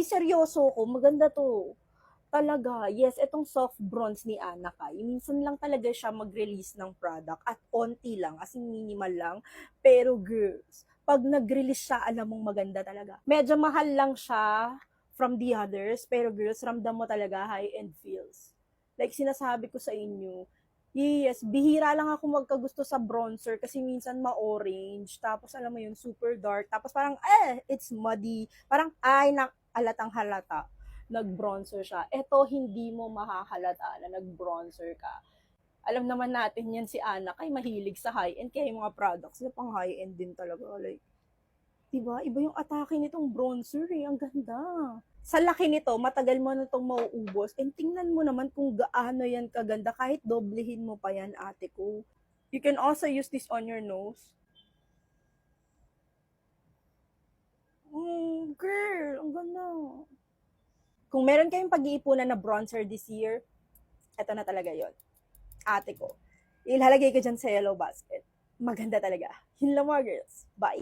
Uy, seryoso ko, maganda 'to. Talaga, yes, itong soft bronze ni Ana Kai, minsan lang talaga siya mag-release ng product at onti lang, as in minimal lang. Pero girls, 'pag nag-release siya, alam mong maganda talaga. Medyo mahal lang siya from the others, pero girls, ramdam mo talaga high-end feels. Like sinasabi ko sa inyo, yes, bihira lang ako magkagusto sa bronzer kasi minsan ma-orange, tapos alam mo yun, super dark, tapos parang, it's muddy, parang, ay, alatang halata nag-bronzer siya. Eto, hindi mo mahahalata na nag-bronzer ka. Alam naman natin yan si Ana kay mahilig sa high-end, kaya yung mga products na pang high-end din talaga. Like, diba? Iba yung atake nitong bronzer eh. Ang ganda. Sa laki nito, matagal mo na itong mauubos. And tingnan mo naman kung gaano yan kaganda. Kahit doblehin mo pa yan, ate ko. You can also use this on your nose. Girl, ang ganda. Kung meron kayong pag-iipunan na bronzer this year, eto na talaga yon, ate ko. Ilalagay ko dyan sa yellow basket. Maganda talaga. Yun lang mga girls. Bye!